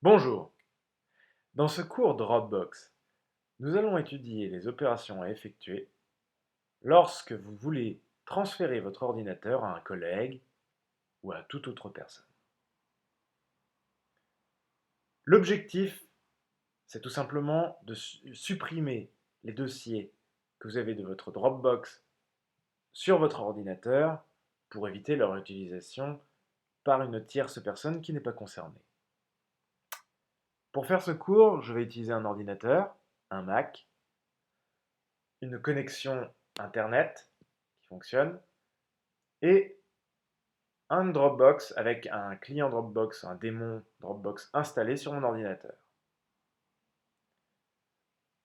Bonjour, dans ce cours Dropbox, nous allons étudier les opérations à effectuer lorsque vous voulez transférer votre ordinateur à un collègue ou à toute autre personne. L'objectif, c'est tout simplement de supprimer les dossiers que vous avez de votre Dropbox sur votre ordinateur pour éviter leur utilisation par une tierce personne qui n'est pas concernée. Pour faire ce cours, je vais utiliser un ordinateur, un Mac, une connexion Internet qui fonctionne, et un Dropbox avec un client Dropbox, un démon Dropbox installé sur mon ordinateur.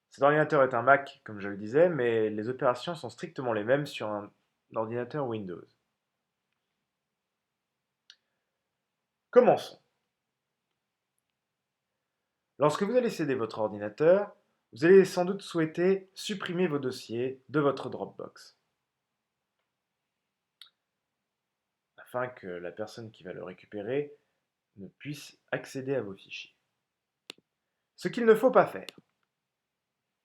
Cet ordinateur est un Mac, comme je le disais, mais les opérations sont strictement les mêmes sur un ordinateur Windows. Commençons. Lorsque vous allez céder votre ordinateur, vous allez sans doute souhaiter supprimer vos dossiers de votre Dropbox, afin que la personne qui va le récupérer ne puisse accéder à vos fichiers. Ce qu'il ne faut pas faire,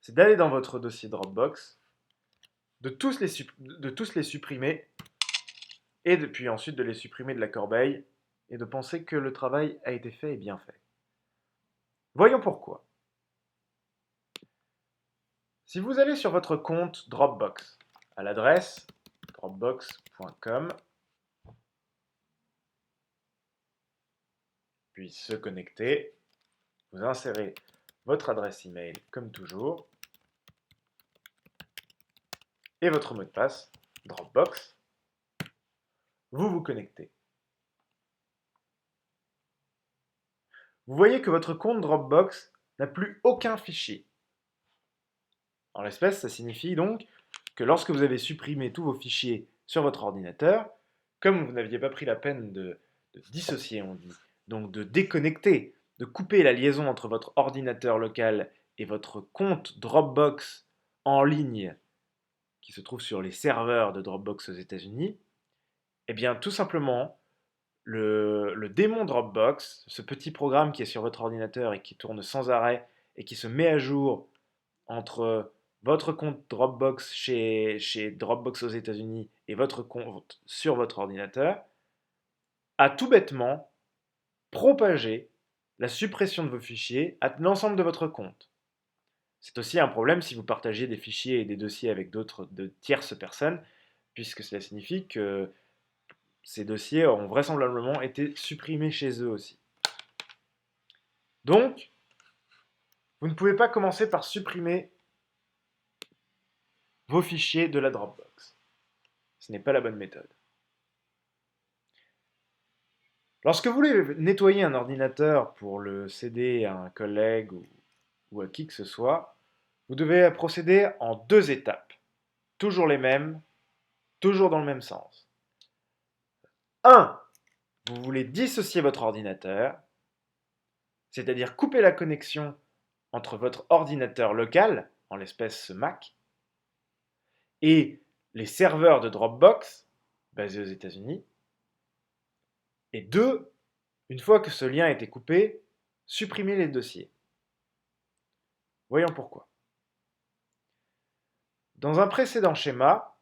c'est d'aller dans votre dossier Dropbox, de tous les supprimer, et puis ensuite de les supprimer de la corbeille, et de penser que le travail a été fait et bien fait. Voyons pourquoi. Si vous allez sur votre compte Dropbox, à l'adresse dropbox.com, puis se connecter, vous insérez votre adresse email comme toujours, et votre mot de passe, Dropbox, vous vous connectez. Vous voyez que votre compte Dropbox n'a plus aucun fichier. En l'espèce, ça signifie donc que lorsque vous avez supprimé tous vos fichiers sur votre ordinateur, comme vous n'aviez pas pris la peine de dissocier, on dit, donc de déconnecter, de couper la liaison entre votre ordinateur local et votre compte Dropbox en ligne qui se trouve sur les serveurs de Dropbox aux États-Unis, eh bien tout simplement, le démon Dropbox, ce petit programme qui est sur votre ordinateur et qui tourne sans arrêt et qui se met à jour entre votre compte Dropbox chez Dropbox aux États-Unis et votre compte sur votre ordinateur, a tout bêtement propagé la suppression de vos fichiers à l'ensemble de votre compte. C'est aussi un problème si vous partagez des fichiers et des dossiers avec de tierces personnes, puisque cela signifie que ces dossiers auront vraisemblablement été supprimés chez eux aussi. Donc, vous ne pouvez pas commencer par supprimer vos fichiers de la Dropbox. Ce n'est pas la bonne méthode. Lorsque vous voulez nettoyer un ordinateur pour le céder à un collègue ou à qui que ce soit, vous devez procéder en deux étapes, toujours les mêmes, toujours dans le même sens. 1. Vous voulez dissocier votre ordinateur, c'est-à-dire couper la connexion entre votre ordinateur local, en l'espèce ce Mac, et les serveurs de Dropbox, basés aux États-Unis. Et 2. Une fois que ce lien a été coupé, supprimer les dossiers. Voyons pourquoi. Dans un précédent schéma,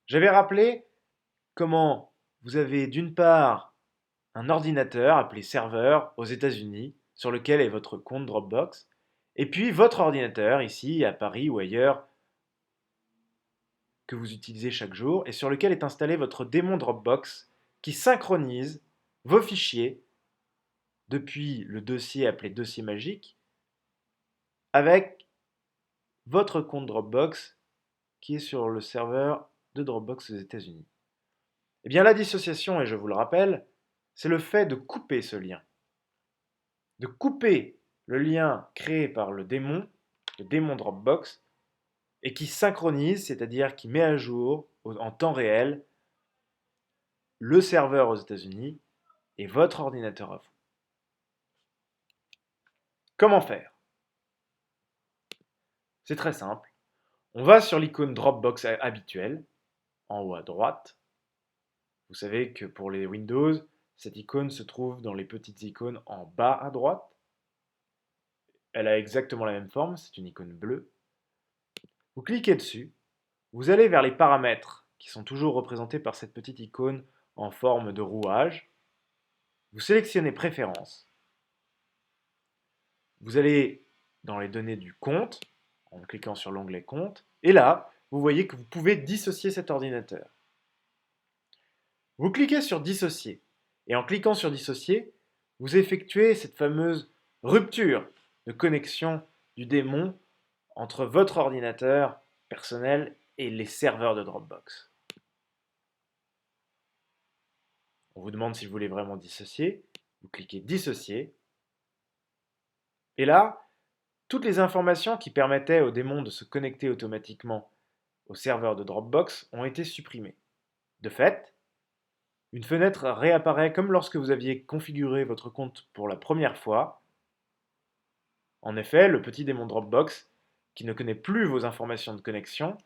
j'avais rappelé comment vous avez d'une part un ordinateur appelé serveur aux États-Unis sur lequel est votre compte Dropbox, et puis votre ordinateur ici à Paris ou ailleurs que vous utilisez chaque jour et sur lequel est installé votre démon Dropbox qui synchronise vos fichiers depuis le dossier appelé dossier magique avec votre compte Dropbox qui est sur le serveur de Dropbox aux États-Unis. Eh bien, la dissociation, et je vous le rappelle, c'est le fait de couper ce lien. De couper le lien créé par le démon Dropbox, et qui synchronise, c'est-à-dire qui met à jour en temps réel le serveur aux États-Unis et votre ordinateur à vous. Comment faire? C'est très simple. On va sur l'icône Dropbox habituelle, en haut à droite. Vous savez que pour les Windows, Cette icône se trouve dans les petites icônes en bas à droite. Elle a exactement la même forme, c'est une icône bleue. Vous cliquez dessus, vous allez vers les paramètres qui sont toujours représentés par cette petite icône en forme de rouage. Vous sélectionnez Préférences. Vous allez dans les données du compte, en cliquant sur l'onglet Compte, et là, vous voyez que vous pouvez dissocier cet ordinateur. Vous cliquez sur Dissocier, et en cliquant sur Dissocier, vous effectuez cette fameuse rupture de connexion du démon entre votre ordinateur personnel et les serveurs de Dropbox. On vous demande si vous voulez vraiment dissocier. Vous cliquez Dissocier. Et là, toutes les informations qui permettaient au démon de se connecter automatiquement au serveur de Dropbox ont été supprimées. De fait, une fenêtre réapparaît comme lorsque vous aviez configuré votre compte pour la première fois. En effet, le petit démon Dropbox, qui ne connaît plus vos informations de connexion,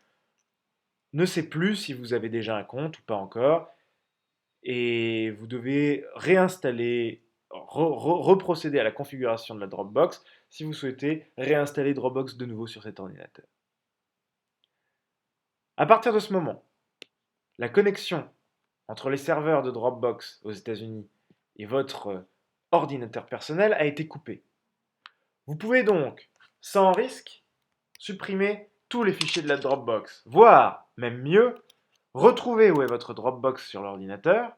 ne sait plus si vous avez déjà un compte ou pas encore, et vous devez réinstaller, reprocéder à la configuration de la Dropbox si vous souhaitez réinstaller Dropbox de nouveau sur cet ordinateur. À partir de ce moment, la connexion entre les serveurs de Dropbox aux États-Unis et votre ordinateur personnel a été coupée. Vous pouvez donc, sans risque, supprimer tous les fichiers de la Dropbox, voire, même mieux, retrouver où est votre Dropbox sur l'ordinateur,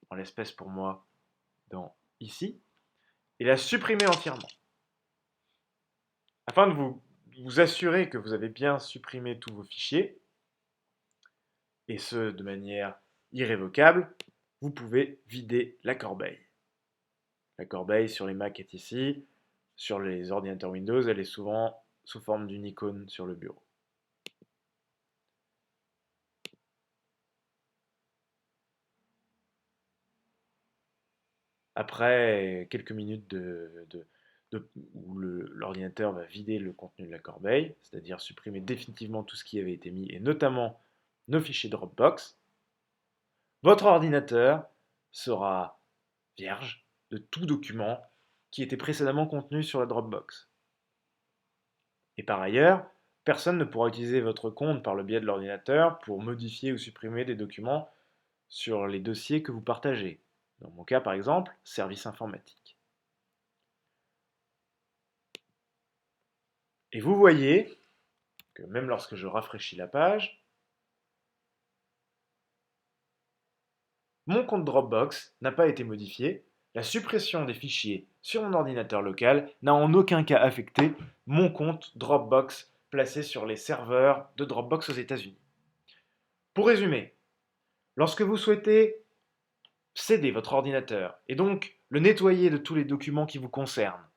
en l'espèce pour moi dans ici, et la supprimer entièrement. Afin de vous assurer que vous avez bien supprimé tous vos fichiers, et ce de manière irrévocable, vous pouvez vider la corbeille. La corbeille sur les Mac est ici, sur les ordinateurs Windows, elle est souvent sous forme d'une icône sur le bureau. Après quelques minutes où l'ordinateur va vider le contenu de la corbeille, c'est-à-dire supprimer définitivement tout ce qui avait été mis, et notamment nos fichiers Dropbox, votre ordinateur sera vierge de tout document qui était précédemment contenu sur la Dropbox. Et par ailleurs, personne ne pourra utiliser votre compte par le biais de l'ordinateur pour modifier ou supprimer des documents sur les dossiers que vous partagez. Dans mon cas, par exemple, service informatique. Et vous voyez que même lorsque je rafraîchis la page, mon compte Dropbox n'a pas été modifié. La suppression des fichiers sur mon ordinateur local n'a en aucun cas affecté mon compte Dropbox placé sur les serveurs de Dropbox aux États-Unis. Pour résumer, lorsque vous souhaitez céder votre ordinateur et donc le nettoyer de tous les documents qui vous concernent,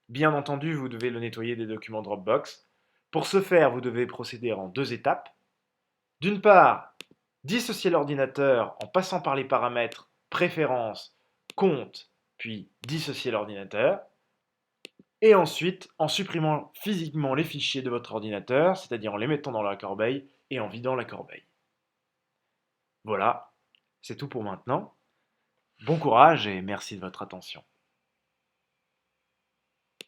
bien entendu, vous devez le nettoyer des documents Dropbox. Pour ce faire, vous devez procéder en deux étapes. D'une part, dissocier l'ordinateur en passant par les paramètres Préférences, Compte, puis dissocier l'ordinateur. Et ensuite, en supprimant physiquement les fichiers de votre ordinateur, c'est-à-dire en les mettant dans la corbeille et en vidant la corbeille. Voilà, c'est tout pour maintenant. Bon courage et merci de votre attention.